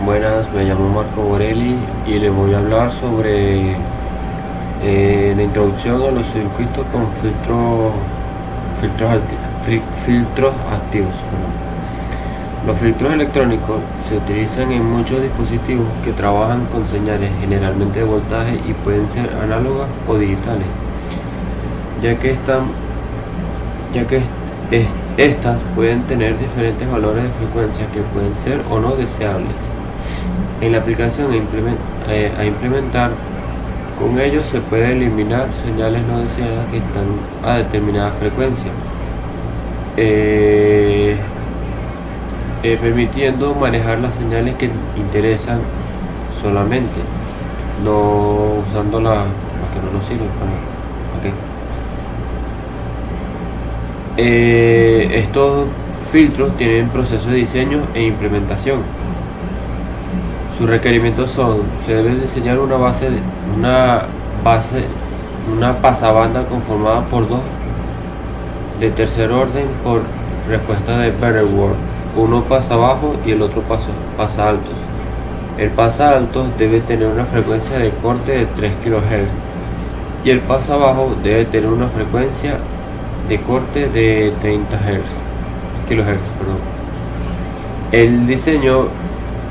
Buenas, me llamo Marco Borelli y les voy a hablar sobre la introducción a los circuitos con filtros activos. Los filtros electrónicos se utilizan en muchos dispositivos que trabajan con señales generalmente de voltaje y pueden ser análogas o digitales, ya que estas pueden tener diferentes valores de frecuencia que pueden ser o no deseables. En la aplicación a implementar, con ellos se puede eliminar señales no deseadas que están a determinada frecuencia, permitiendo manejar las señales que interesan solamente, no usando las que no nos sirven. Estos filtros tienen proceso de diseño e implementación. Sus requerimientos son: se debe diseñar una pasabanda conformada por dos de tercer orden por respuesta de Butterworth, uno pasa bajo y el otro pasa altos. El pasa altos debe tener una frecuencia de corte de 3 kHz y el pasa bajo debe tener una frecuencia de corte de 30 kHz. El diseño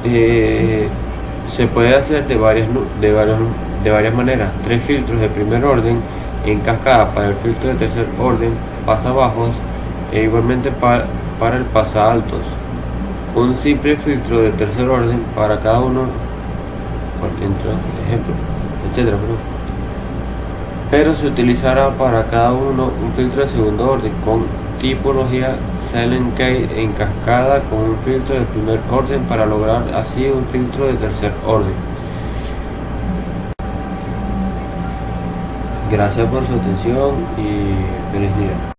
se puede hacer de varias maneras: 3 filtros de primer orden en cascada para el filtro de tercer orden pasa bajos e igualmente para el pasa altos, un simple filtro de tercer orden para cada uno, por ejemplo, etcétera. Pero se utilizará para cada uno un filtro de segundo orden con tipología Salem-Kate en cascada con un filtro de primer orden para lograr así un filtro de tercer orden. Gracias por su atención y feliz día.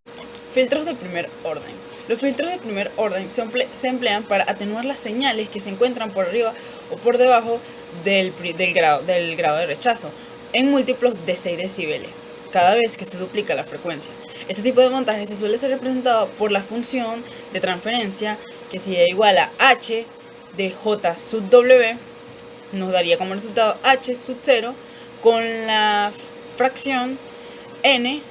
Filtros de primer orden. Los filtros de primer orden se emplean para atenuar las señales que se encuentran por arriba o por debajo del grado de rechazo en múltiplos de 6 decibeles cada vez que se duplica la frecuencia. Este tipo de montaje se suele ser representado por la función de transferencia, que sería igual a h de j sub w, nos daría como resultado h sub 0 con la fracción n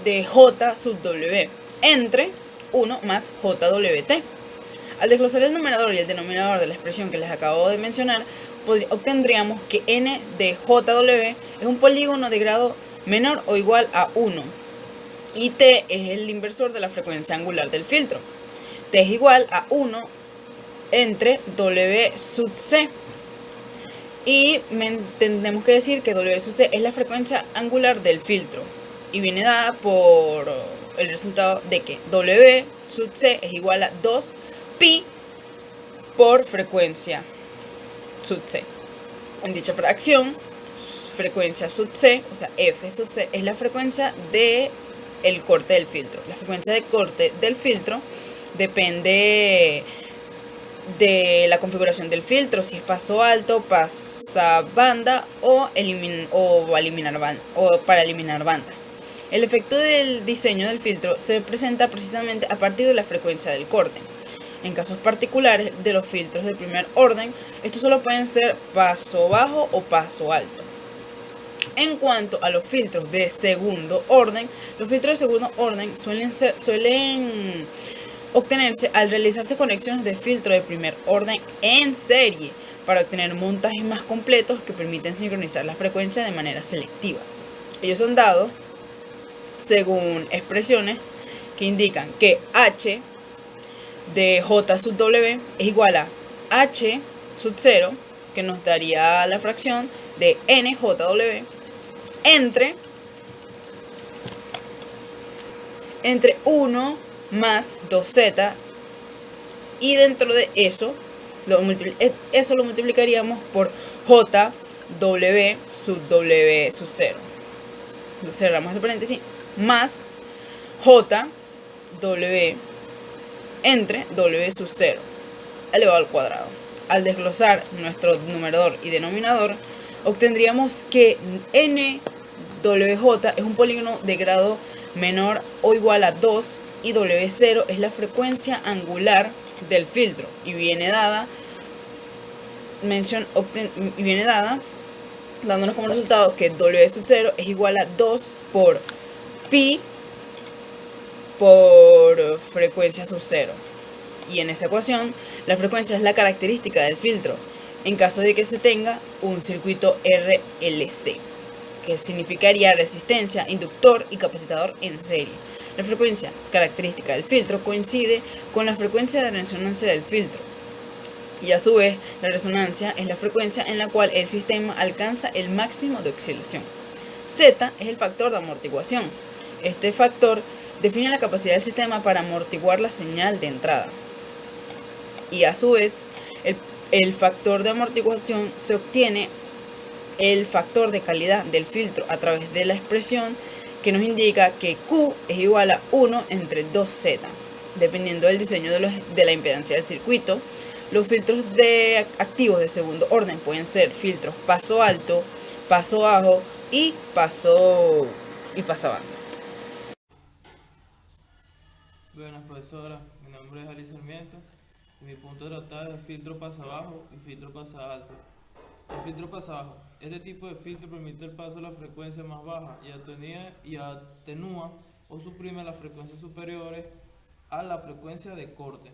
de j sub w entre 1 más jwt. Al desglosar el numerador y el denominador de la expresión que les acabo de mencionar, obtendríamos que n de jw es un polígono de grado menor o igual a 1 y t es el inversor de la frecuencia angular del filtro. T es igual a 1 entre w sub c, y tenemos que decir que w sub c es la frecuencia angular del filtro y viene dada por el resultado de que w sub c es igual a 2 pi por frecuencia sub c. En dicha fracción, frecuencia sub c, o sea f sub c, es la frecuencia de el corte del filtro. La frecuencia de corte del filtro depende de la configuración del filtro, si es paso alto, pasa banda o para eliminar banda. El efecto del diseño del filtro se presenta precisamente a partir de la frecuencia del corte. En casos particulares de los filtros de primer orden, estos solo pueden ser paso bajo o paso alto. En cuanto a los filtros de segundo orden, los filtros de segundo orden suelen obtenerse al realizarse conexiones de filtro de primer orden en serie para obtener montajes más completos que permiten sincronizar la frecuencia de manera selectiva. Ellos son dados según expresiones que indican que h de j sub w es igual a h sub 0, que nos daría la fracción de njw, entre 1 más 2z, y dentro de eso lo multiplicaríamos por jw sub w sub 0. Lo cerramos ese paréntesis, más jw entre w sub 0 elevado al cuadrado. Al desglosar nuestro numerador y denominador, obtendríamos que nwj es un polígono de grado menor o igual a 2 y w0 es la frecuencia angular del filtro y viene dada viene dada dándonos como resultado que W sub 0 es igual a 2 por pi por frecuencia sub 0. Y en esa ecuación, la frecuencia es la característica del filtro, en caso de que se tenga un circuito RLC, que significaría resistencia, inductor y capacitador en serie. La frecuencia característica del filtro coincide con la frecuencia de resonancia del filtro. Y a su vez, la resonancia es la frecuencia en la cual el sistema alcanza el máximo de oscilación. Z es el factor de amortiguación. Este factor define la capacidad del sistema para amortiguar la señal de entrada. Y a su vez, el factor de amortiguación se obtiene el factor de calidad del filtro a través de la expresión que nos indica que Q es igual a 1 entre 2Z. Dependiendo del diseño de la impedancia del circuito, los filtros activos de segundo orden pueden ser filtros paso alto, paso bajo y paso banda. Buenas profesora, mi nombre es Ali Sarmiento y mi punto de tratar es el filtro pasa bajo y filtro pasa alto. El filtro pasa bajo. Este tipo de filtro permite el paso de la frecuencia más baja y atenúa o suprime las frecuencias superiores a la frecuencia de corte.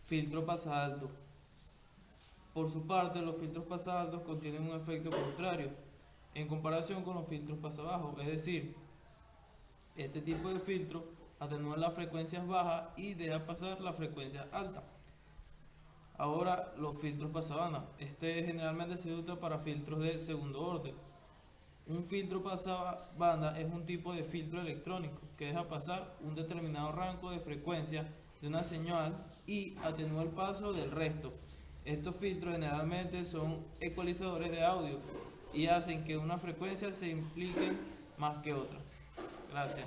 Filtro pasa alto. Por su parte, los filtros pasa altos contienen un efecto contrario en comparación con los filtros pasa bajo, es decir, este tipo de filtro atenúa las frecuencias bajas y deja pasar la frecuencia alta. Ahora, los filtros pasabanda. Generalmente se usa para filtros de segundo orden. Un filtro pasabanda es un tipo de filtro electrónico que deja pasar un determinado rango de frecuencia de una señal y atenúa el paso del resto. Estos filtros generalmente son ecualizadores de audio y hacen que una frecuencia se implique más que otra. Gracias.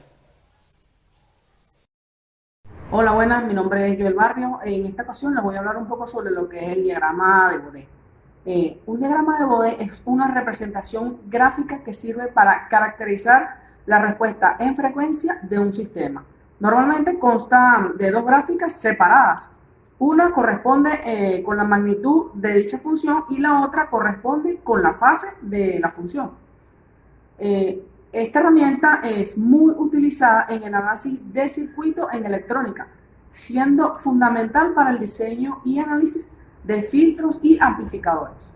Hola, buenas, mi nombre es Joel Barrio. En esta ocasión les voy a hablar un poco sobre lo que es el diagrama de Bode. Un diagrama de Bode es una representación gráfica que sirve para caracterizar la respuesta en frecuencia de un sistema. Normalmente consta de dos gráficas separadas. Una corresponde con la magnitud de dicha función y la otra corresponde con la fase de la función. Esta herramienta es muy utilizada en el análisis de circuitos en electrónica, siendo fundamental para el diseño y análisis de filtros y amplificadores.